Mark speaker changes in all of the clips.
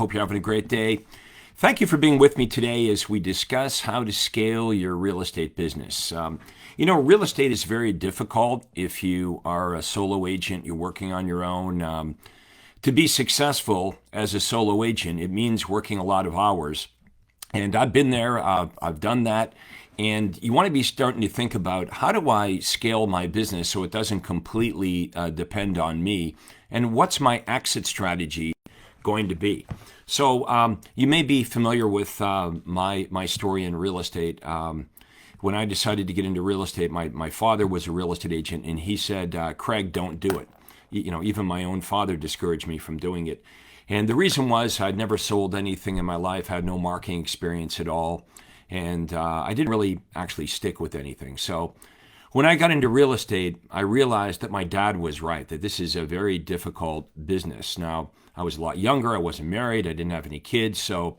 Speaker 1: Hope you're having a great day. Thank you for being with me today as we discuss how to scale your real estate business. Real estate is very difficult if you are a solo agent, you're working on your own. To be successful as a solo agent, it means working a lot of hours. And I've been there, I've done that. And you want to be starting to think about, how do I scale my business so it doesn't completely depend on me? And what's my exit strategy going to be? So you may be familiar with my story in real estate. When I decided to get into real estate, my father was a real estate agent, and he said, Craig, don't do it. Even my own father discouraged me from doing it. And the reason was I'd never sold anything in my life, had no marketing experience at all. And I didn't really actually stick with anything. So when I got into real estate, I realized that my dad was right, that this is a very difficult business. Now, I was a lot younger. I wasn't married. I didn't have any kids. So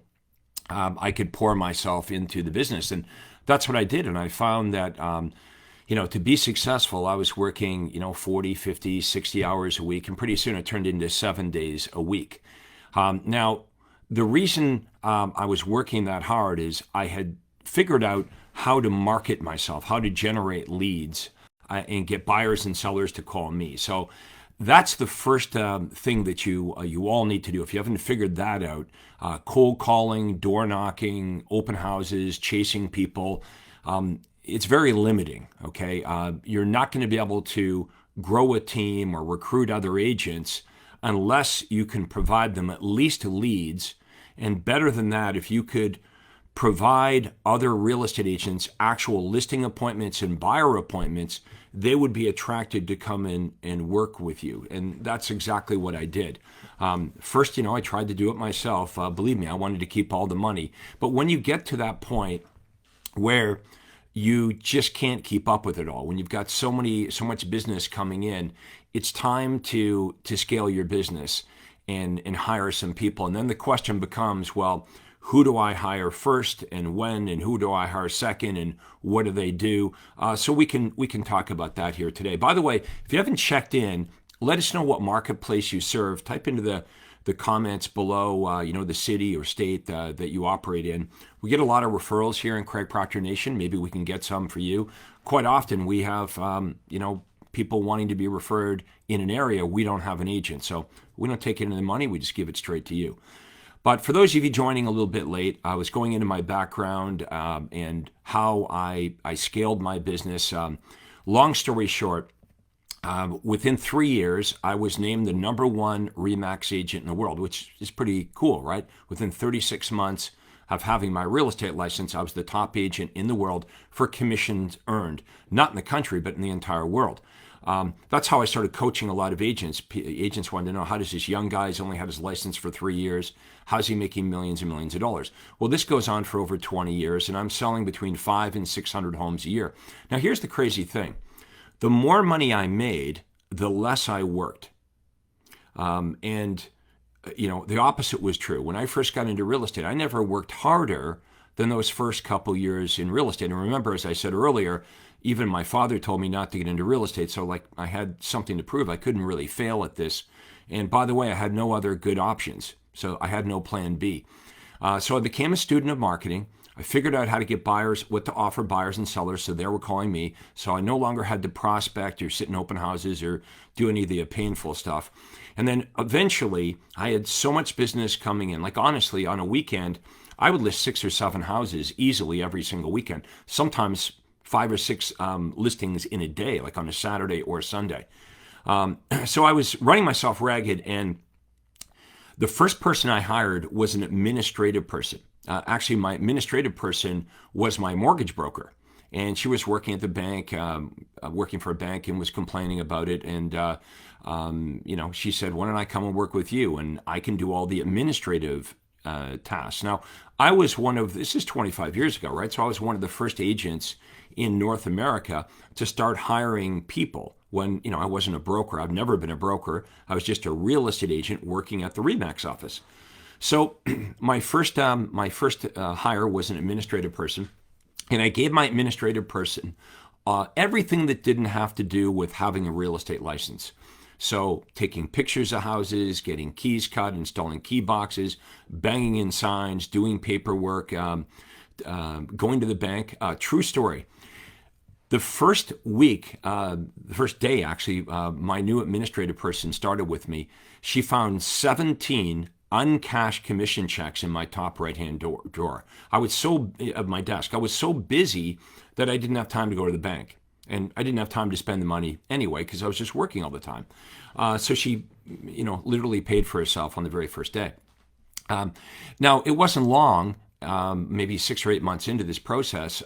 Speaker 1: I could pour myself into the business. And that's what I did. And I found that, to be successful, I was working, 40, 50, 60 hours a week. And pretty soon it turned into 7 days a week. Now, the reason I was working that hard is I had figured out how to market myself, how to generate leads and get buyers and sellers to call me. So that's the first thing that you all need to do. If you haven't figured that out, cold calling, door knocking, open houses, chasing people, it's very limiting, okay? You're not going to be able to grow a team or recruit other agents unless you can provide them at least leads. And better than that, if you could provide other real estate agents actual listing appointments and buyer appointments, they would be attracted to come in and work with you. And that's exactly what I did. First, I tried to do it myself. Believe me, I wanted to keep all the money. But when you get to that point where you just can't keep up with it all, when you've got so much business coming in, it's time to scale your business and hire some people. And then the question becomes, well, who do I hire first and when, and who do I hire second and what do they do? So we can talk about that here today. By the way, if you haven't checked in, let us know what marketplace you serve. Type into the comments below, the city or state that you operate in. We get a lot of referrals here in Craig Proctor Nation. Maybe we can get some for you. Quite often we have, people wanting to be referred in an area. We don't have an agent. So we don't take any of the money. We just give it straight to you. But for those of you joining a little bit late, I was going into my background and how I scaled my business. Long story short, within 3 years, I was named the #1 RE/MAX agent in the world, which is pretty cool, right? Within 36 months of having my real estate license, I was the top agent in the world for commissions earned, not in the country, but in the entire world. That's how I started coaching a lot of agents. Agents wanted to know, how does this young guy who's only had his license for 3 years, how's he making millions and millions of dollars? Well, this goes on for over 20 years, and I'm selling between 500 and 600 homes a year. Now, here's the crazy thing. The more money I made, the less I worked. The opposite was true. When I first got into real estate, I never worked harder than those first couple years in real estate. And remember, as I said earlier, even my father told me not to get into real estate. So I had something to prove. I couldn't really fail at this. And by the way, I had no other good options. So I had no plan B. So I became a student of marketing. I figured out how to get buyers, what to offer buyers and sellers. So they were calling me. So I no longer had to prospect or sit in open houses or do any of the painful stuff. And then eventually I had so much business coming in. Like honestly, on a weekend, I would list 6 or 7 houses easily every single weekend. Sometimes 5 or 6 listings in a day, like on a Saturday or a Sunday. So I was running myself ragged, and the first person I hired was an administrative person. Actually, my administrative person was my mortgage broker, and she was working at the bank, working for a bank, and was complaining about it. And she said, "Why don't I come and work with you, and I can do all the administrative tasks." Now, I was this is 25 years ago, right? So I was one of the first agents in North America to start hiring people when, I wasn't a broker. I've never been a broker. I was just a real estate agent working at the RE/MAX office. So my first hire was an administrative person, and I gave my administrative person everything that didn't have to do with having a real estate license. So taking pictures of houses, getting keys cut, installing key boxes, banging in signs, doing paperwork, going to the bank. True story. The first week, the first day actually, my new administrative person started with me. She found 17 uncashed commission checks in my top right-hand drawer. I was so of my desk. I was so busy that I didn't have time to go to the bank, and I didn't have time to spend the money anyway because I was just working all the time. So she, literally paid for herself on the very first day. Now it wasn't long. Maybe 6 or 8 months into this process,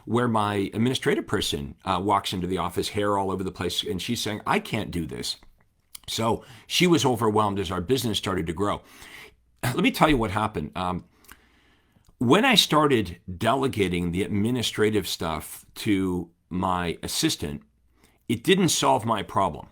Speaker 1: where my administrative person walks into the office, hair all over the place, and she's saying, I can't do this. So she was overwhelmed as our business started to grow. Let me tell you what happened. When I started delegating the administrative stuff to my assistant, it didn't solve my problem.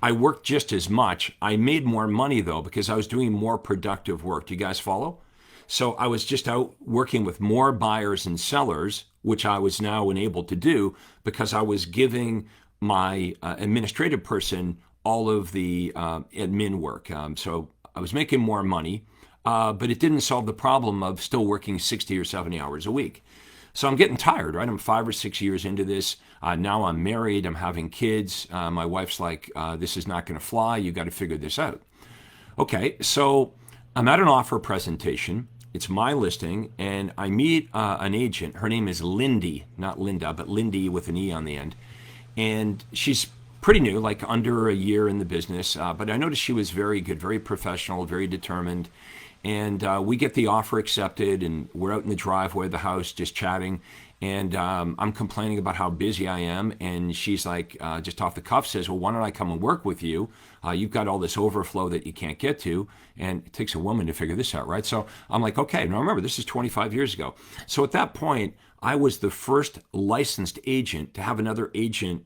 Speaker 1: I worked just as much. I made more money, though, because I was doing more productive work. Do you guys follow? So I was just out working with more buyers and sellers, which I was now enabled to do because I was giving my administrative person all of the admin work. So I was making more money, but it didn't solve the problem of still working 60 or 70 hours a week. So I'm getting tired, right? I'm 5 or 6 years into this. Now I'm married. I'm having kids. My wife's like, this is not going to fly. You got to figure this out. Okay, so I'm at an offer presentation. It's my listing, and I meet an agent. Her name is Lindy, not Linda, but Lindy with an E on the end. And she's pretty new, like under a year in the business. But I noticed she was very good, very professional, very determined. And we get the offer accepted, and we're out in the driveway of the house just chatting. And I'm complaining about how busy I am. And she's like, just off the cuff says, well, why don't I come and work with you? You've got all this overflow that you can't get to. And it takes a woman to figure this out, right? So I'm like, okay. Now remember, this is 25 years ago. So at that point, I was the first licensed agent to have another agent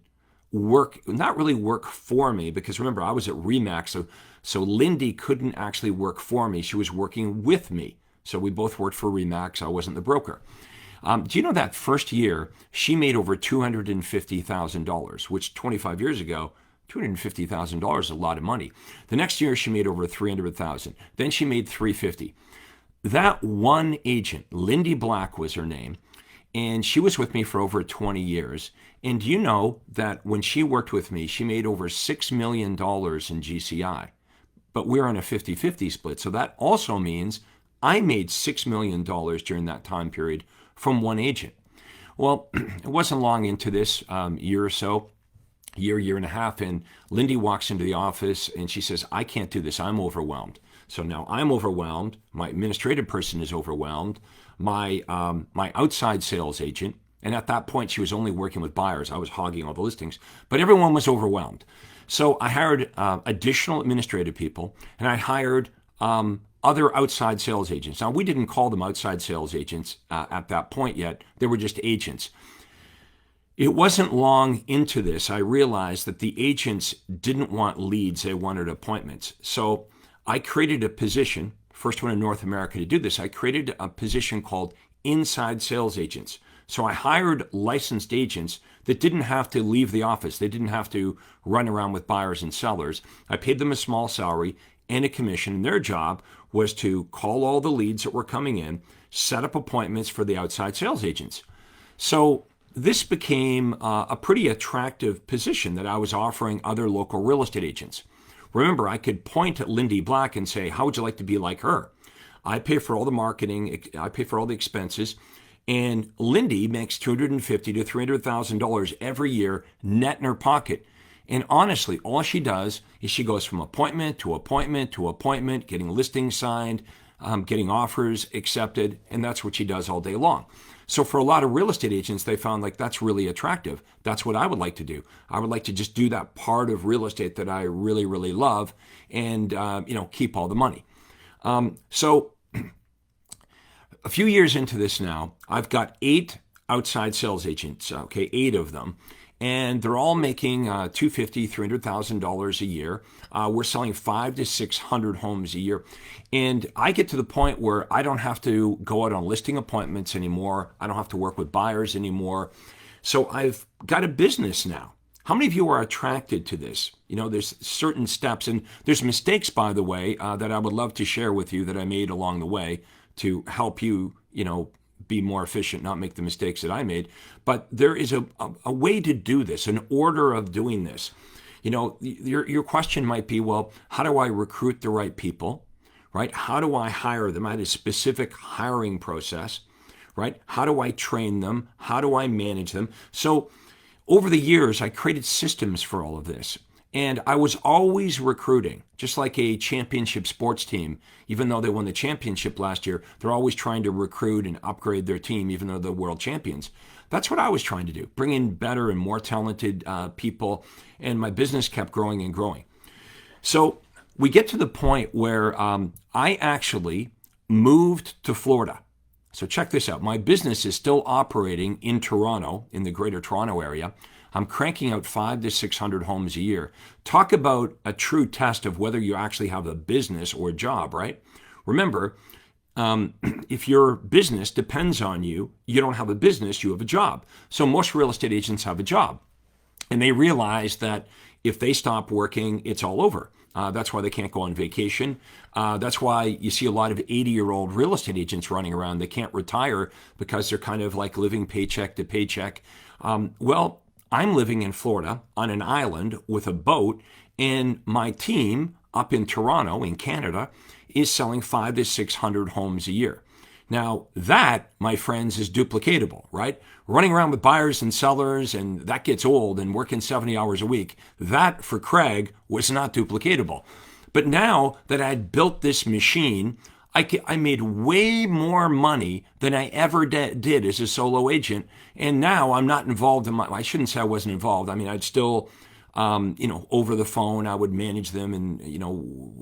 Speaker 1: work, not really work for me, because remember, I was at Remax. So Lindy couldn't actually work for me. She was working with me. So we both worked for Remax. I wasn't the broker. Do you know that first year, she made over $250,000, which 25 years ago, $250,000 is a lot of money. The next year, she made over $300,000. Then she made $350,000. That one agent, Lindy Black was her name, and she was with me for over 20 years. And do you know that when she worked with me, she made over $6 million in GCI? But we're on a 50-50 split. So that also means I made $6 million during that time period from one agent. Well, it wasn't long into this, year or so, year and a half, and Lindy walks into the office and she says, I can't do this. I'm overwhelmed. So now I'm overwhelmed. My administrative person is overwhelmed. My outside sales agent, and at that point she was only working with buyers. I was hogging all the listings, but everyone was overwhelmed. So I hired additional administrative people, and I hired other outside sales agents. Now, we didn't call them outside sales agents at that point yet. They were just agents. It wasn't long into this, I realized that the agents didn't want leads. They wanted appointments. So I created a position, first one in North America to do this. I created a position called inside sales agents. So I hired licensed agents that didn't have to leave the office. They didn't have to run around with buyers and sellers. I paid them a small salary and a commission, and their job was to call all the leads that were coming in, set up appointments for the outside sales agents. So this became a pretty attractive position that I was offering other local real estate agents. Remember, I could point at Lindy Black and say, how would you like to be like her? I pay for all the marketing, I pay for all the expenses, and Lindy makes $250,000 to $300,000 every year net in her pocket. And honestly, all she does is she goes from appointment to appointment to appointment, getting listings signed, getting offers accepted, and that's what she does all day long. So for a lot of real estate agents, they found like that's really attractive. That's what I would like to do. I would like to just do that part of real estate that I really, really love and, keep all the money. So a few years into this now, I've got 8 outside sales agents, 8 of them. And they're all making $250,000, $300,000 a year. We're selling 500 to 600 homes a year. And I get to the point where I don't have to go out on listing appointments anymore. I don't have to work with buyers anymore. So I've got a business now. How many of you are attracted to this? There's certain steps, and there's mistakes, by the way, that I would love to share with you that I made along the way to help you, be more efficient, not make the mistakes that I made. But there is a way to do this, an order of doing this. Your question might be, well, how do I recruit the right people, right? How do I hire them? I had a specific hiring process, right? How do I train them? How do I manage them? So over the years, I created systems for all of this. And I was always recruiting, just like a championship sports team. Even though they won the championship last year, they're always trying to recruit and upgrade their team, even though they're world champions. That's what I was trying to do, bring in better and more talented people. And my business kept growing and growing. So we get to the point where I actually moved to Florida. So check this out. My business is still operating in Toronto, in the greater Toronto area. I'm cranking out 500 to 600 homes a year. Talk about a true test of whether you actually have a business or a job, right? Remember, if your business depends on you, you don't have a business, you have a job. So most real estate agents have a job. And they realize that if they stop working, it's all over. That's why they can't go on vacation. That's why you see a lot of 80-year-old real estate agents running around. They can't retire because they're kind of like living paycheck to paycheck. Well, I'm living in Florida on an island with a boat, and my team up in Toronto, in Canada, is selling 500 to 600 homes a year. Now, that, my friends, is duplicatable, right? Running around with buyers and sellers, and that gets old, and working 70 hours a week, that, for Craig, was not duplicatable. But now that I had built this machine, I made way more money than I ever did as a solo agent, and now I'm not involved in I shouldn't say I wasn't involved. I mean, I'd still, over the phone, I would manage them, and,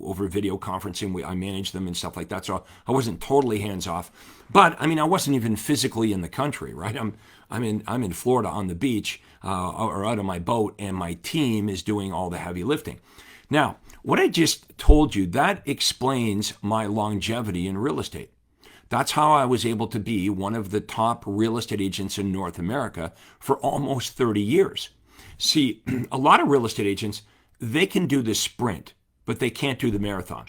Speaker 1: over video conferencing, I managed them and stuff like that. So I wasn't totally hands off. But I mean, I wasn't even physically in the country, right? I'm in Florida on the beach, or out of my boat, and my team is doing all the heavy lifting. Now, what I just told you, that explains my longevity in real estate. That's how I was able to be one of the top real estate agents in North America for almost 30 years. See, a lot of real estate agents, they can do the sprint, but they can't do the marathon.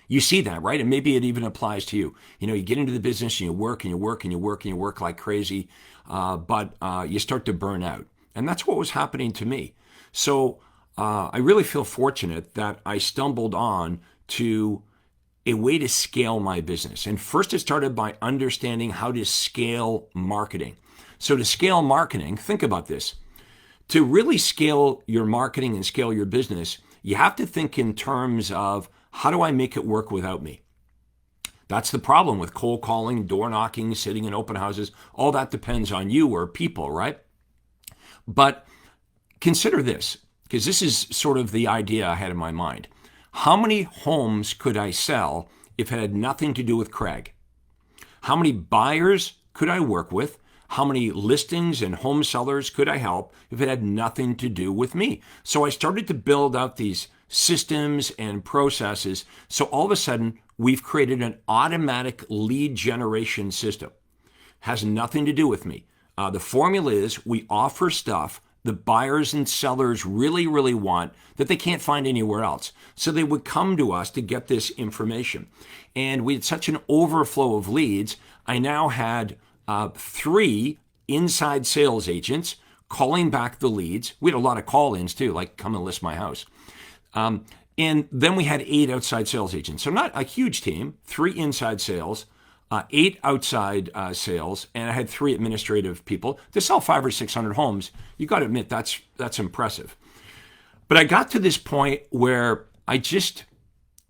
Speaker 1: You see that, right? And maybe it even applies to you. You get into the business and you work and you work and you work and you work like crazy, but you start to burn out. And that's what was happening to me. So I really feel fortunate that I stumbled on to a way to scale my business. And first it started by understanding how to scale marketing. So to scale marketing, think about this. To really scale your marketing and scale your business, you have to think in terms of, how do I make it work without me? That's the problem with cold calling, door knocking, sitting in open houses. All that depends on you or people, right? But consider this, because this is sort of the idea I had in my mind. How many homes could I sell if it had nothing to do with Craig? How many buyers could I work with? How many listings and home sellers could I help if it had nothing to do with me? So I started to build out these systems and processes. So all of a sudden, we've created an automatic lead generation system. Has nothing to do with me. The formula is we offer stuff the buyers and sellers really, really want that they can't find anywhere else. So they would come to us to get this information. And we had such an overflow of leads. I now had 3 inside sales agents calling back the leads. We had a lot of call-ins too, like come and list my house. And then we had 8 outside sales agents. So not a huge team, 3 inside sales, 8 outside sales, and I had 3 administrative people to sell 500 or 600 homes. You got to admit that's impressive. But I got to this point where I just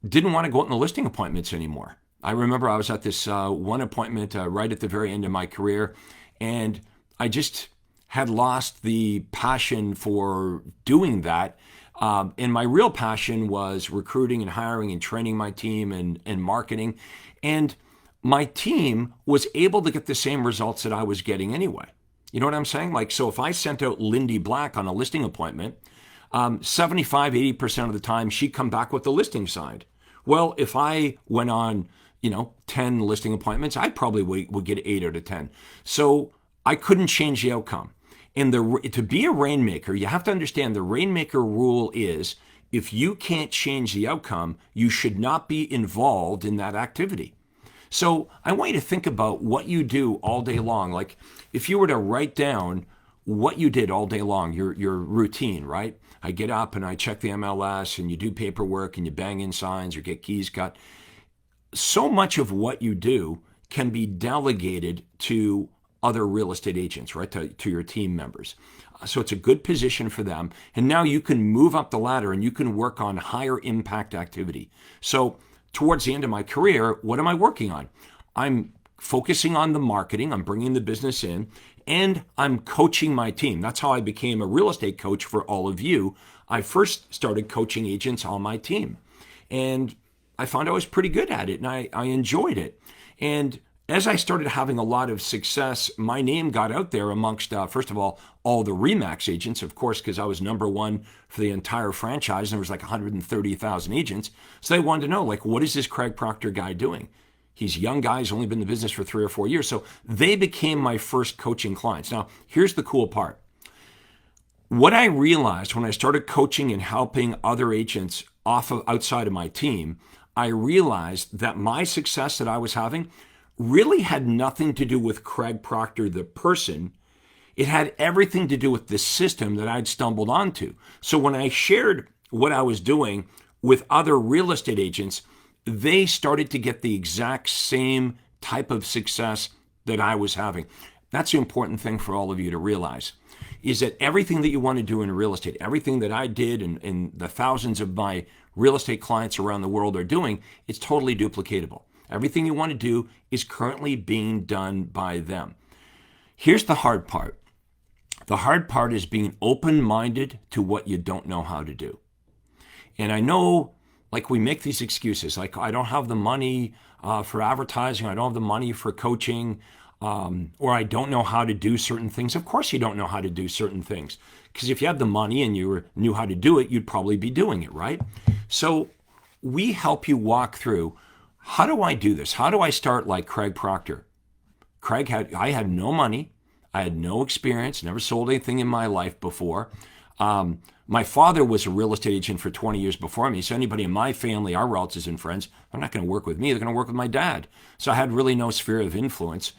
Speaker 1: didn't want to go out in the listing appointments anymore. I remember I was at this one appointment right at the very end of my career, and I just had lost the passion for doing that. And my real passion was recruiting and hiring and training my team and marketing. And my team was able to get the same results that I was getting anyway. You know what I'm saying? Like, so if I sent out Lindy Black on a listing appointment, 75, 80% of the time she'd come back with the listing signed. Well, if I went on, 10 listing appointments, I probably would get 8 out of 10. So I couldn't change the outcome. And to be a rainmaker, you have to understand the rainmaker rule is if you can't change the outcome, you should not be involved in that activity. So I want you to think about what you do all day long. Like if you were to write down what you did all day long, your routine, right? I get up and I check the MLS and you do paperwork and you bang in signs or get keys cut. So much of what you do can be delegated to other real estate agents, right? To your team members. So it's a good position for them. And now you can move up the ladder and you can work on higher impact activity. So towards the end of my career, what am I working on? I'm focusing on the marketing. I'm bringing the business in and I'm coaching my team. That's how I became a real estate coach for all of you. I first started coaching agents on my team and I found I was pretty good at it and I enjoyed it. And as I started having a lot of success, my name got out there amongst, first of all the RE/MAX agents, of course, because I was number one for the entire franchise, and there was like 130,000 agents. So they wanted to know, like, what is this Craig Proctor guy doing? He's a young guy, he's only been in the business for 3 or 4 years. So they became my first coaching clients. Now, here's the cool part. What I realized when I started coaching and helping other agents outside of my team, I realized that my success that I was having really had nothing to do with Craig Proctor, the person. It had everything to do with the system that I'd stumbled onto. So when I shared what I was doing with other real estate agents, they started to get the exact same type of success that I was having. That's the important thing for all of you to realize, is that everything that you want to do in real estate, everything that I did and the thousands of my real estate clients around the world are doing, it's totally duplicatable. Everything you want to do is currently being done by them. Here's the hard part. The hard part is being open-minded to what you don't know how to do. And I know, like, we make these excuses, like, I don't have the money for advertising, I don't have the money for coaching, or I don't know how to do certain things. Of course you don't know how to do certain things, because if you had the money and you knew how to do it, you'd probably be doing it, right? So we help you walk through, how do I do this? How do I start like Craig Proctor? I had no money. I had no experience, never sold anything in my life before. My father was a real estate agent for 20 years before me. So anybody in my family, our relatives and friends, they're not going to work with me. They're going to work with my dad. So I had really no sphere of influence,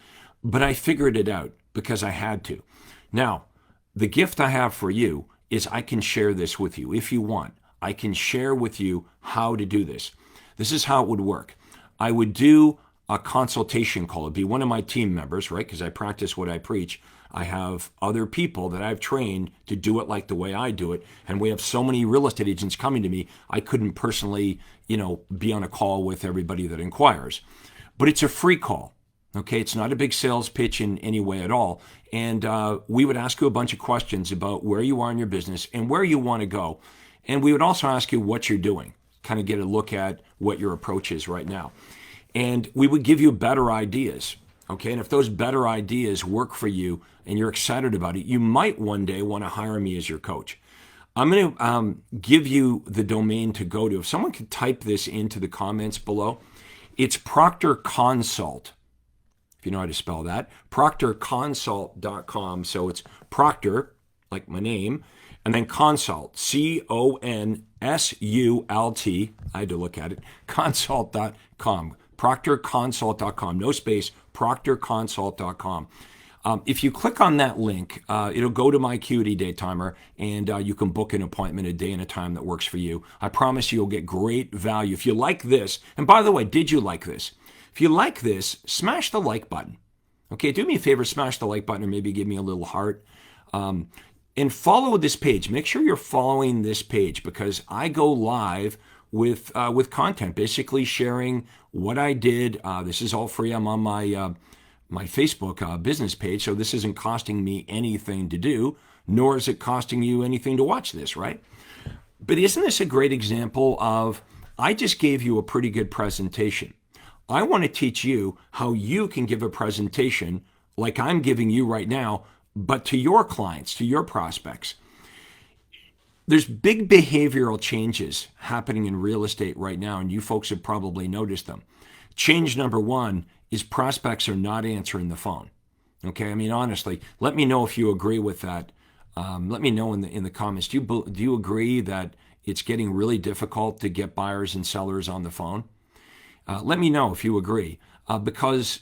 Speaker 1: but I figured it out because I had to. Now, the gift I have for you is I can share this with you if you want. I can share with you how to do this. This is how it would work. I would do a consultation call. It'd be one of my team members, right? Because I practice what I preach. I have other people that I've trained to do it like the way I do it. And we have so many real estate agents coming to me, I couldn't personally, be on a call with everybody that inquires. But it's a free call. Okay, it's not a big sales pitch in any way at all. And we would ask you a bunch of questions about where you are in your business and where you want to go. And we would also ask you what you're doing, kind of get a look at what your approach is right now. And we would give you better ideas. Okay, and if those better ideas work for you and you're excited about it, you might one day want to hire me as your coach. I'm going to give you the domain to go to. If someone could type this into the comments below, it's Proctor Consult. If you know how to spell that, proctorconsult.com. So it's Proctor, like my name, and then Consult, CONSULT. I had to look at it, consult.com. proctorconsult.com, no space, proctorconsult.com. If you click on that link, it'll go to my Acuity Day Timer, and you can book an appointment a day and a time that works for you. I promise you'll get great value. If you like this, and by the way, did you like this? If you like this, smash the like button. Okay, do me a favor, smash the like button, or maybe give me a little heart. And follow this page. Make sure you're following this page, because I go live with content, basically sharing what I did. This is all free. I'm on my Facebook business page, so this isn't costing me anything to do, nor is it costing you anything to watch this, right? But isn't this a great example of, I just gave you a pretty good presentation. I want to teach you how you can give a presentation like I'm giving you right now, but to your clients, to your prospects. There's big behavioral changes happening in real estate right now, and you folks have probably noticed them. Change number one is prospects are not answering the phone. Okay, I mean honestly, let me know if you agree with that. Let me know in the comments. Do you agree that it's getting really difficult to get buyers and sellers on the phone? Let me know if you agree, because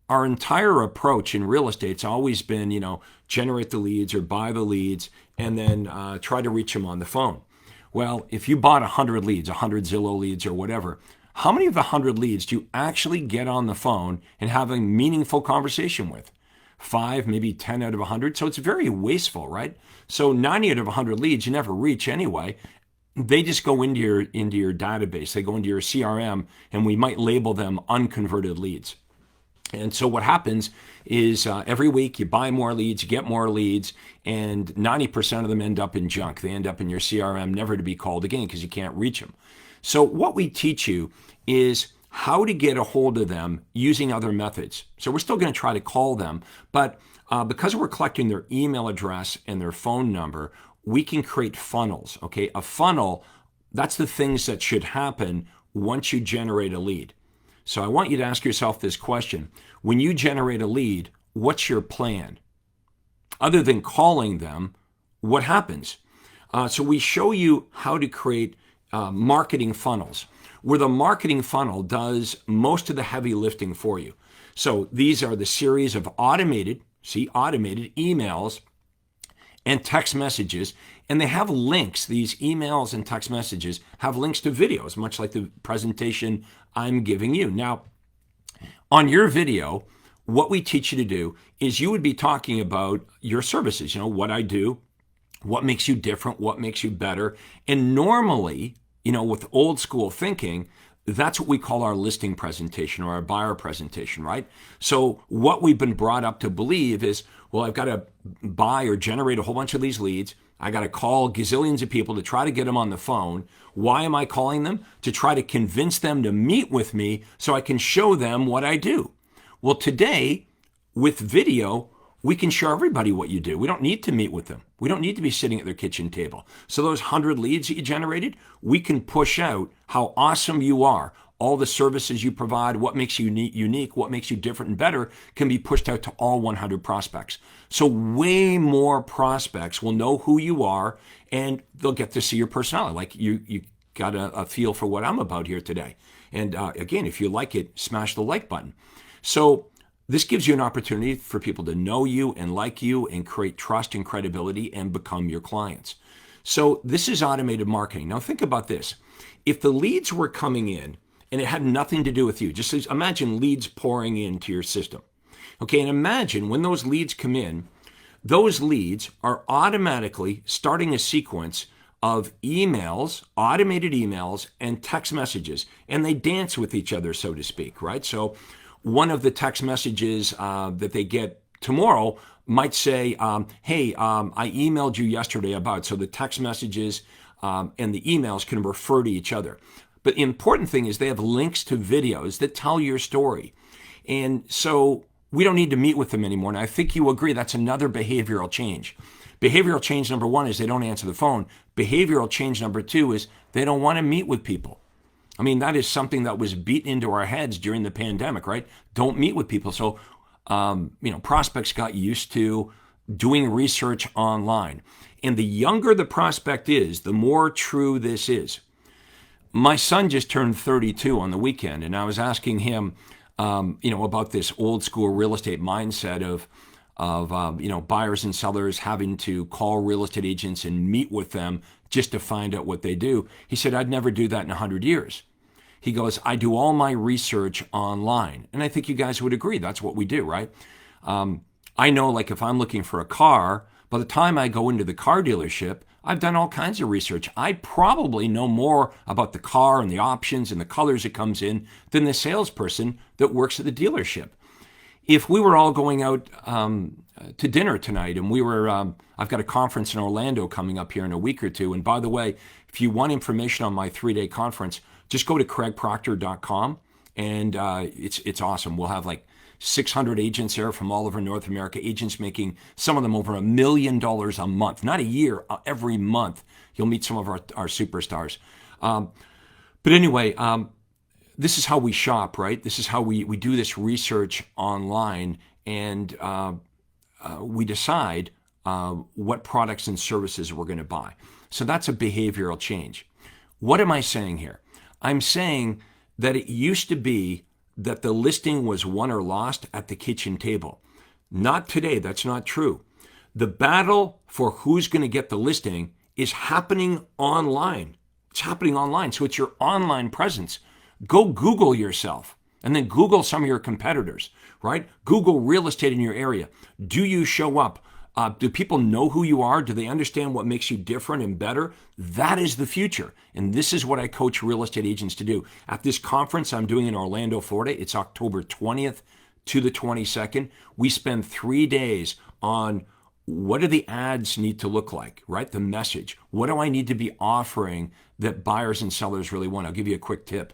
Speaker 1: our entire approach in real estate's always been, generate the leads or buy the leads and then try to reach them on the phone. Well, if you bought 100 leads, 100 Zillow leads or whatever, how many of the 100 leads do you actually get on the phone and have a meaningful conversation with? 5, maybe 10 out of 100. So it's very wasteful, right? So 90 out of 100 leads you never reach anyway. They just go into your database. They go into your CRM, and we might label them unconverted leads. And so what happens is every week you buy more leads, you get more leads, and 90% of them end up in junk. They end up in your CRM, never to be called again because you can't reach them. So what we teach you is how to get a hold of them using other methods. So we're still going to try to call them, but because we're collecting their email address and their phone number, we can create funnels. Okay, a funnel, that's the things that should happen once you generate a lead. So I want you to ask yourself this question. When you generate a lead, what's your plan? Other than calling them, what happens? So we show you how to create marketing funnels, where the marketing funnel does most of the heavy lifting for you. So these are the series of automated emails and text messages, and they have links. These emails and text messages have links to videos, much like the presentation I'm giving you. Now, on your video, what we teach you to do is you would be talking about your services, what I do, what makes you different, what makes you better. And normally, with old school thinking, that's what we call our listing presentation or our buyer presentation, right? So what we've been brought up to believe is, well, I've got to buy or generate a whole bunch of these leads. I got to call gazillions of people to try to get them on the phone. Why am I calling them? To try to convince them to meet with me so I can show them what I do. Well, today, with video, we can show everybody what you do. We don't need to meet with them. We don't need to be sitting at their kitchen table. So those 100 leads that you generated, we can push out how awesome you are. All the services you provide, what makes you unique, what makes you different and better, can be pushed out to all 100 prospects. So way more prospects will know who you are, and they'll get to see your personality. Like you got a feel for what I'm about here today. And again, if you like it, smash the like button. So this gives you an opportunity for people to know you and like you and create trust and credibility and become your clients. So this is automated marketing. Now think about this. If the leads were coming in and it had nothing to do with you, just imagine leads pouring into your system. Okay, and imagine when those leads come in, those leads are automatically starting a sequence of emails, automated emails, and text messages, and they dance with each other, so to speak, right? So one of the text messages that they get tomorrow might say, hey, I emailed you yesterday about, so the text messages and the emails can refer to each other. But the important thing is they have links to videos that tell your story. And so we don't need to meet with them anymore. And I think you agree that's another behavioral change. Behavioral change number 1 is they don't answer the phone. Behavioral change number 2 is they don't want to meet with people. I mean, that is something that was beaten into our heads during the pandemic, right? Don't meet with people. So, prospects got used to doing research online. And the younger the prospect is, the more true this is. My son just turned 32 on the weekend, and I was asking him, about this old school real estate mindset of buyers and sellers having to call real estate agents and meet with them just to find out what they do. He said, I'd never do that in 100 years. He goes, I do all my research online. And I think you guys would agree. That's what we do, right? I know, like, if I'm looking for a car, by the time I go into the car dealership, I've done all kinds of research. I probably know more about the car and the options and the colors it comes in than the salesperson that works at the dealership. If we were all going out to dinner tonight and I've got a conference in Orlando coming up here in a week or two. And by the way, if you want information on my 3-day conference, just go to craigproctor.com, and it's awesome. We'll have like 600 agents there from all over North America, agents making some of them over $1 million a month, not a year, every month. You'll meet some of our superstars. But anyway, this is how we shop, right? This is how we do this research online, and we decide what products and services we're going to buy. So that's a behavioral change. What am I saying here? I'm saying that it used to be that the listing was won or lost at the kitchen table. Not today. That's not true. The battle for who's going to get the listing is happening online. It's happening online. So it's your online presence. Go Google yourself and then Google some of your competitors, right? Google real estate in your area. Do you show up? Do people know who you are? Do they understand what makes you different and better? That is the future. And this is what I coach real estate agents to do. At this conference I'm doing in Orlando, Florida, it's October 20th to the 22nd. We spend 3 days on what do the ads need to look like, right? The message. What do I need to be offering that buyers and sellers really want? I'll give you a quick tip.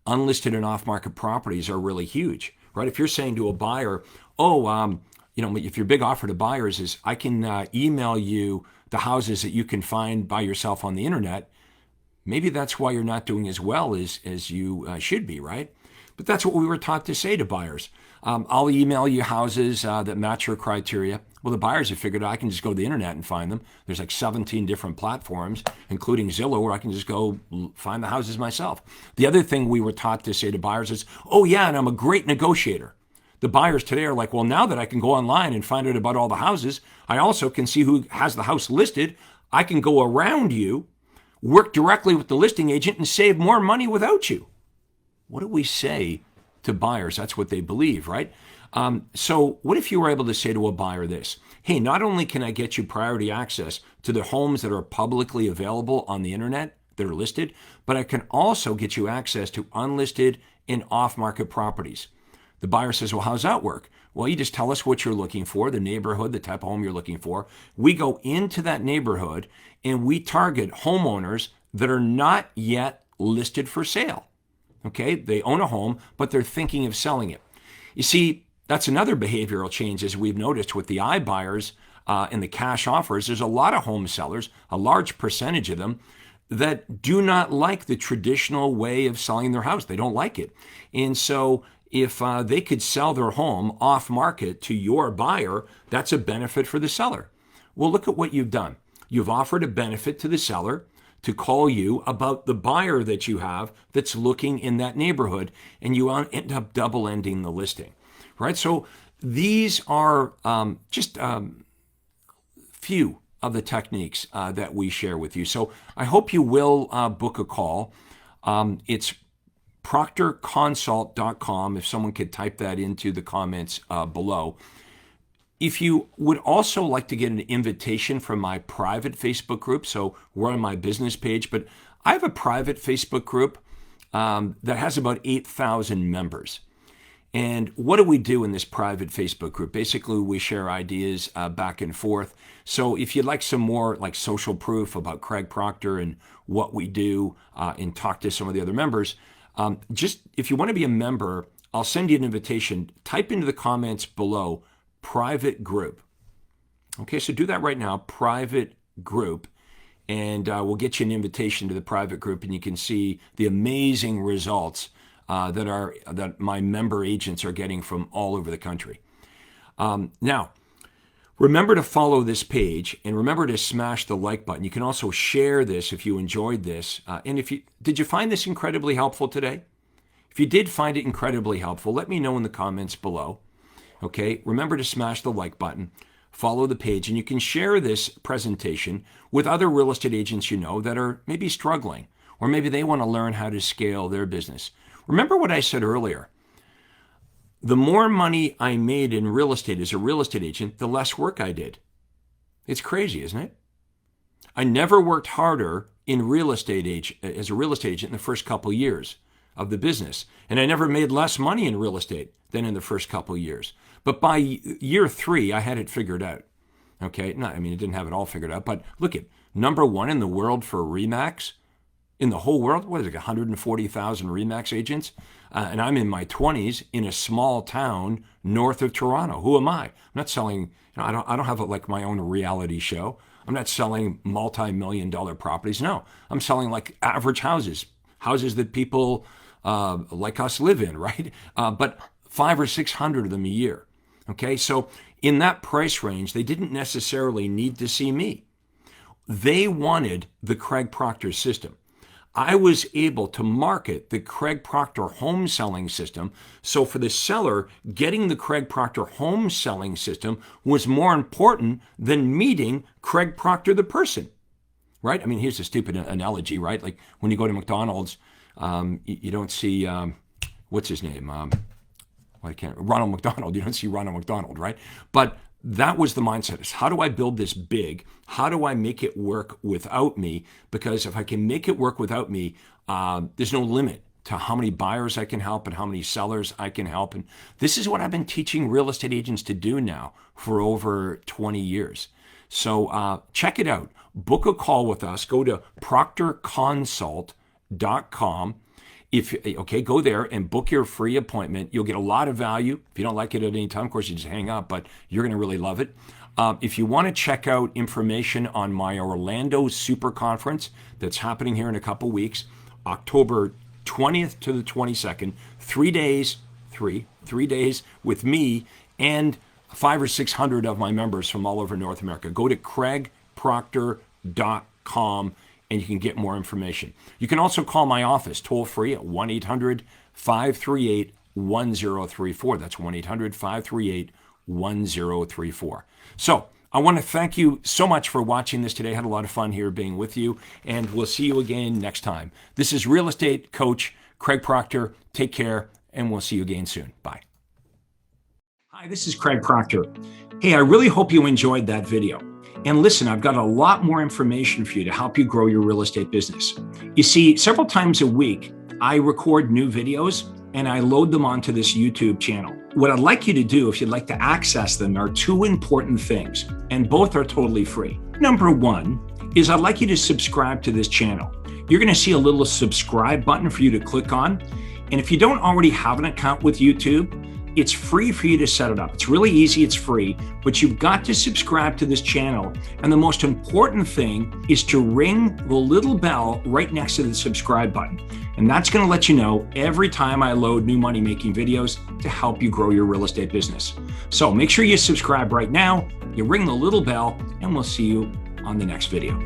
Speaker 1: Unlisted and off-market properties are really huge, right? If you're saying to a buyer, if your big offer to buyers is, I can email you the houses that you can find by yourself on the internet, maybe that's why you're not doing as well as you should be, right? But that's what we were taught to say to buyers. I'll email you houses that match your criteria. Well, the buyers have figured out I can just go to the internet and find them. There's like 17 different platforms, including Zillow, where I can just go find the houses myself. The other thing we were taught to say to buyers is, oh yeah, and I'm a great negotiator. The buyers today are like, well, now that I can go online and find out about all the houses, I also can see who has the house listed. I can go around you, work directly with the listing agent, and save more money without you. What do we say to buyers? That's what they believe, right? So what if you were able to say to a buyer this? Hey, not only can I get you priority access to the homes that are publicly available on the internet that are listed, but I can also get you access to unlisted and off-market properties. The buyer says, well, how's that work? Well, you just tell us what you're looking for, the neighborhood, the type of home you're looking for. We go into that neighborhood and we target homeowners that are not yet listed for sale. Okay, they own a home, but they're thinking of selling it. You see, that's another behavioral change, as we've noticed with the iBuyers and the cash offers. There's a lot of home sellers, a large percentage of them, that do not like the traditional way of selling their house. They don't like it. And so if they could sell their home off market to your buyer, that's a benefit for the seller. Well, look at what you've done. You've offered a benefit to the seller to call you about the buyer that you have that's looking in that neighborhood, and you end up double-ending the listing, right? So these are just few of the techniques that we share with you. So I hope you will book a call. It's proctorconsult.com, if someone could type that into the comments below. If you would also like to get an invitation from my private Facebook group, so we're on my business page, but I have a private Facebook group that has about 8,000 members. And what do we do in this private Facebook group? Basically, we share ideas back and forth. So if you'd like some more like social proof about Craig Proctor and what we do and talk to some of the other members, just if you want to be a member, I'll send you an invitation. Type into the comments below, private group. Okay, so do that right now, private group, and we'll get you an invitation to the private group, and you can see the amazing results that my member agents are getting from all over the country. Now, remember to follow this page, and remember to smash the like button. You can also share this if you enjoyed this. And did you find this incredibly helpful today? If you did find it incredibly helpful, let me know in the comments below. Okay, remember to smash the like button, follow the page, and you can share this presentation with other real estate agents you know that are maybe struggling, or maybe they want to learn how to scale their business. Remember what I said earlier. The more money I made in real estate as a real estate agent, the less work I did. It's crazy, isn't it? I never worked harder in as a real estate agent in the first couple years of the business. And I never made less money in real estate than in the first couple years. But by year 3, I had it figured out. Okay, I didn't have it all figured out, but look at number 1 in the world for RE/MAX. In the whole world, what is it, 140,000 RE/MAX agents? And I'm in my 20s in a small town north of Toronto. Who am I? I'm not selling, I don't have like my own reality show. I'm not selling multi-million-dollar properties. No, I'm selling like average houses that people like us live in, right? But 500 or 600 of them a year. Okay, so in that price range, they didn't necessarily need to see me. They wanted the Craig Proctor system. I was able to market the Craig Proctor home selling system. So for the seller, getting the Craig Proctor home selling system was more important than meeting Craig Proctor, the person, right? I mean, here's a stupid analogy, right? Like when you go to McDonald's, you don't see, what's his name? Ronald McDonald. You don't see Ronald McDonald, right? But that was the mindset, is how do I build this big? How do I make it work without me? Because if I can make it work without me, there's no limit to how many buyers I can help and how many sellers I can help. And this is what I've been teaching real estate agents to do now for over 20 years. So check it out. Book a call with us. Go to proctorconsult.com. Go there and book your free appointment. You'll get a lot of value. If you don't like it at any time, of course, you just hang up, but you're going to really love it. If you want to check out information on my Orlando Super Conference that's happening here in a couple weeks, October 20th to the 22nd, 3 days, three days with me and 500 or 600 of my members from all over North America. Go to craigproctor.com and you can get more information. You can also call my office toll free at 1-800-538-1034. That's 1-800-538-1034. So I want to thank you so much for watching this today. I had a lot of fun here being with you, and we'll see you again next time. This is Real Estate Coach Craig Proctor. Take care, and we'll see you again soon. Bye. Hi, this is Craig Proctor. Hey, I really hope you enjoyed that video. And listen, I've got a lot more information for you to help you grow your real estate business. You see, several times a week, I record new videos and I load them onto this YouTube channel. What I'd like you to do, if you'd like to access them, are two important things, and both are totally free. Number one is I'd like you to subscribe to this channel. You're going to see a little subscribe button for you to click on. And if you don't already have an account with YouTube, it's free for you to set it up. It's really easy, it's free, but you've got to subscribe to this channel. And the most important thing is to ring the little bell right next to the subscribe button. And that's gonna let you know every time I load new money-making videos to help you grow your real estate business. So make sure you subscribe right now, you ring the little bell, and we'll see you on the next video.